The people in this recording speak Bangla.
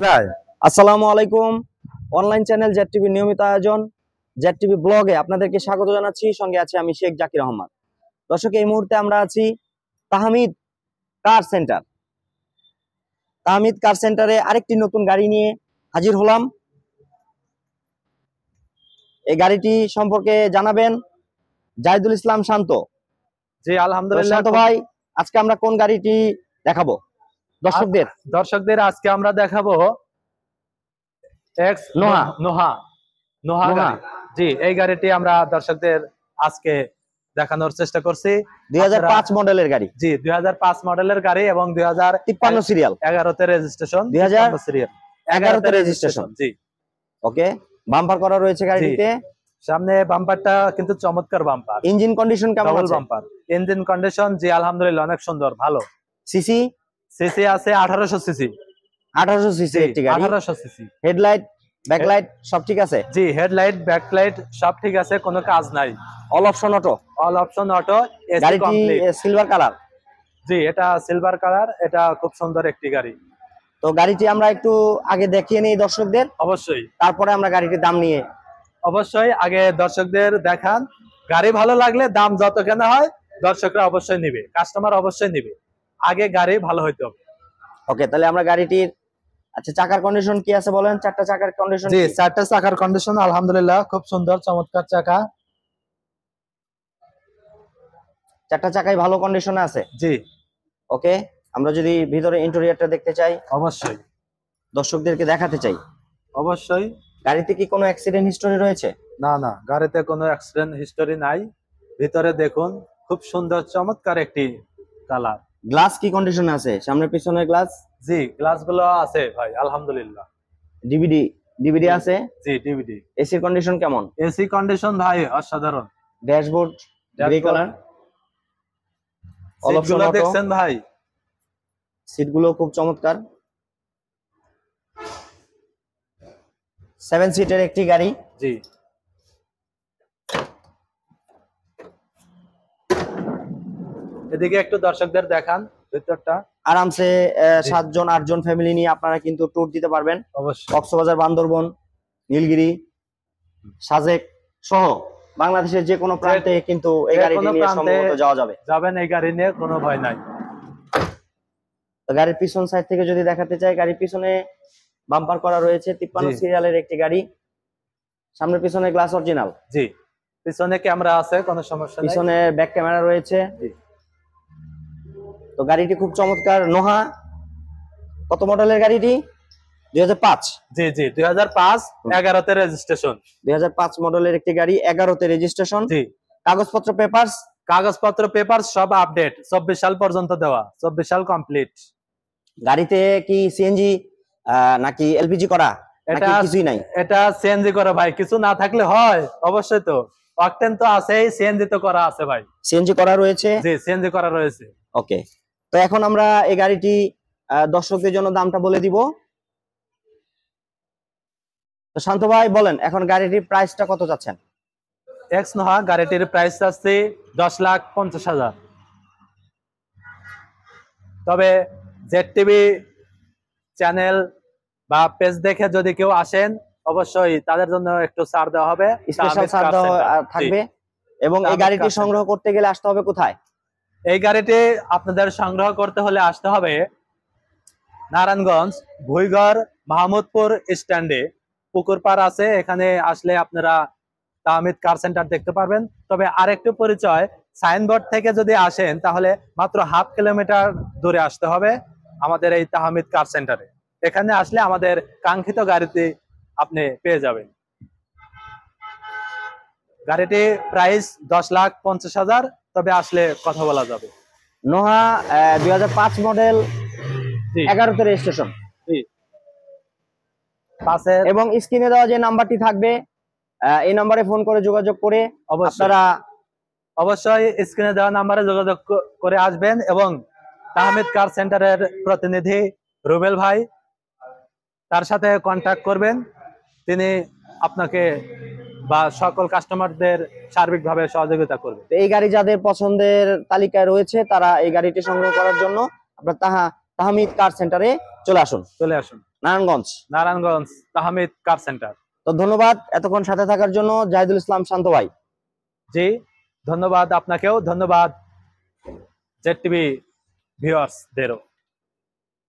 আসসালামু আলাইকুম। অনলাইন চ্যানেল জেড টিভি নিয়মিত আয়োজন জেড টিভি ব্লগে আপনাদেরকে স্বাগত জানাচ্ছি। সঙ্গে আছি আমি শেখ জাকির আহমদ। দর্শক, এই মুহূর্তে আমরা আছি তাহমিদ কার সেন্টার। তাহমিদ কার সেন্টারে আরেকটি নতুন গাড়ি নিয়ে হাজির হলাম। এই গাড়িটি সম্পর্কে জানাবেন জাহিদুল ইসলাম শান্ত। জি আলহামদুলিল্লাহ। শান্ত ভাই, আজকে আমরা কোন গাড়িটি দেখাবো দর্শকদের? আজকে আমরা দেখাবো এক্স নোহা গাড়ি। জি, এই গাড়িটি আমরা দর্শকদের আজকে দেখানোর চেষ্টা করছি। 2005 মডেলের গাড়ি। জি, 2005 মডেলের গাড়ি এবং 2053 সিরিয়াল, 11তে রেজিস্ট্রেশন, 2011 সিরিয়াল, 11তে রেজিস্ট্রেশন। জি ওকে, বাম্পার করা রয়েছে গাড়িটিতে। সামনে বাম্পারটা কিন্তু চমৎকার বাম্পার। ইঞ্জিন কন্ডিশন কেমন আছে? বাম্পার ইঞ্জিন কন্ডিশন জি আলহামদুলিল্লাহ অনেক সুন্দর, ভালো। সিসি আছে 1800 সিসি। 1800 সিসি একটি গাড়ি। 1800 সিসি। হেডলাইট, ব্যাকলাইট সব ঠিক আছে? জি, হেডলাইট ব্যাকলাইট সব ঠিক আছে, কোনো কাজ নাই। All option auto. AC complete. Silver colour. জি, এটা সিলভার কালার। এটা খুব সুন্দর একটি গাড়ি। তো গাড়িটি আমরা একটু আগে দেখিয়ে নেই দর্শকদের। অবশ্যই। তারপরে আমরা গাড়িটির দাম নিয়ে অবশ্যই আগে দর্শকদের দেখান। গাড়ি ভালো লাগলে দাম যত কেনা হয় দর্শকরা অবশ্যই নিবে, কাস্টমার অবশ্যই নিবে। আগে গাড়ি ভালো হইতে হবে। ওকে, তাহলে আমরা গাড়িটির চাকার কন্ডিশন কি আছে বলেন? চারটা চাকার কন্ডিশন। জি, চারটা চাকার কন্ডিশন আলহামদুলিল্লাহ খুব সুন্দর, চমৎকার চাকা। চারটা চাকাই ভালো কন্ডিশনে আছে। জি। ওকে, আমরা যদি ভিতরে ইন্টেরিয়রটা দেখতে চাই, অবশ্যই দর্শকদেরকে দেখাতে চাই। অবশ্যই। গাড়িতে কি কোনো অ্যাক্সিডেন্ট হিস্টোরি রয়েছে? না, গাড়িতে কোনো অ্যাক্সিডেন্ট হিস্টোরি নাই। ভিতরে দেখুন, খুব সুন্দর চমৎকার একটি কালার। গ্লাস কি কন্ডিশনে আছে? সামনে পিছনের গ্লাস? জি, গ্লাসগুলো আছে ভাই আলহামদুলিল্লাহ। ডিভিডি আছে? জি, ডিভিডি। এসির কন্ডিশন কেমন? এসি কন্ডিশন ভাই অসাধারণ। Dashboard grey colour. All option দেখছেন ভাই? সিটগুলো খুব চমৎকার। 7 সিটের একটি গাড়ি। জি। এদিকে একটু দর্শকদের দেখান ভিতরটা। আরামসে 7 জন 8 জন ফ্যামিলি নিয়ে আপনারা কিন্তু ট্যুর দিতে পারবেন। অবশ্যই। কক্সবাজার, বান্দরবন, নীলগিরি, সাজেক সহ বাংলাদেশের যে কোনো প্রান্তে কিন্তু এই গাড়িটি নিয়ে সম্ভবত যাওয়া যাবে। যাবেন এই গাড়ি নিয়ে, কোনো ভয় নাই। তো গাড়ির পিছন সাইড থেকে যদি দেখাতে চাই, গাড়ির পিছনে বাম্পার করা রয়েছে। 53 সিরিয়ালের একটি গাড়ি। সামনে পিছনে গ্লাস অরিজিনাল। জি। পিছনে ক্যামেরা আছে, কোনো সমস্যা নেই। পিছনে ব্যাক ক্যামেরা রয়েছে। জি। তো গাড়িটি খুব চমৎকার। নোহা কত মডেলের গাড়িটি? 2005। জি, 2005, 11তে রেজিস্ট্রেশন। 2005 মডেলের একটি গাড়ি, 11তে রেজিস্ট্রেশন। জি। কাগজপত্র পেপারস সব আপডেট। 24 সাল পর্যন্ত দেওয়া, 24 সাল কমপ্লিট। গাড়িতে কি সিএনজি নাকি এলপিজি করা? এটা কিছুই নাই। এটা সিএনজি করা ভাই, কিছু না থাকলে হয়? অবশ্যই তো, অকটেন তো আছেই, সিএনজি তো করা আছে ভাই। সিএনজি করা রয়েছে? জি, সিএনজি করা রয়েছে। ওকে, তো এখন আমরা এই গাড়িটি দর্শকদের জন্য দামটা বলে দিব। তো শান্ত ভাই বলেন, এখন গাড়িটির প্রাইসটা কত যাচ্ছেন? এক্স নোহা গাড়িটির প্রাইস আছে 10,50,000। তবে জেড টিভি চ্যানেল বা পেজ দেখে যদি কেউ আসেন অবশ্যই তাদের জন্য একটু ছাড় দেওয়া হবে, স্পেশাল ছাড় দেওয়া থাকবে। এবং এই গাড়িটি সংগ্রহ করতে গেলে আসতে হবে কোথায়? এই গাড়িটি আপনাদের সংগ্রহ করতে হলে আসতে হবে নারায়ণগঞ্জ ভুইগড় মাহমুদপুর স্ট্যান্ডে পুকুরপাড় আছে। এখানে আসলে আপনারা তাহমিদ কার সেন্টার দেখতে পারবেন। তবে আরেকটু পরিচয়, সাইনবোর্ড থেকে যদি আসেন তাহলে মাত্র 1/2 কিলোমিটার দূরে আসতে হবে আমাদের এই তাহমিদ কার সেন্টারে। এখানে আসলে আমাদের কাঙ্ক্ষিত গাড়িটি আপনি পেয়ে যাবেন। গাড়িটি প্রাইস 10,50,000, তবে আসলে কথা বলা যাবে। Noha 2005 model, 11তে registration. জি। পাশে এবং স্ক্রিনে দেওয়া যে নাম্বারটি থাকবে এই নম্বরে ফোন করে যোগাযোগ করে আপনারা অবশ্যই স্ক্রিনে দেওয়া নাম্বারে যোগাযোগ করে আসবেন এবং তাহমিদ কার সেন্টারের প্রতিনিধি রুবেল ভাই, তার সাথে কন্ট্যাক্ট করবেন। তিনি আপনাকে বা সকল কাস্টমারদের সার্বিকভাবে সহযোগিতা করবে। এই গাড়ি যাদের পছন্দের তালিকায় রয়েছে তারা এই গাড়িটি সংগ্রহ করার জন্য আপনার তাহমিদ কার সেন্টারে চলে আসুন। নারায়ণগঞ্জ। Narayanganj Tahmid car centre. তো ধন্যবাদ এতক্ষণ সাথে থাকার জন্য জাহিদুল ইসলাম শান্ত ভাই। জি ধন্যবাদ আপনাকেও, ধন্যবাদ জেড টিভি ভিউয়ার্সদেরও।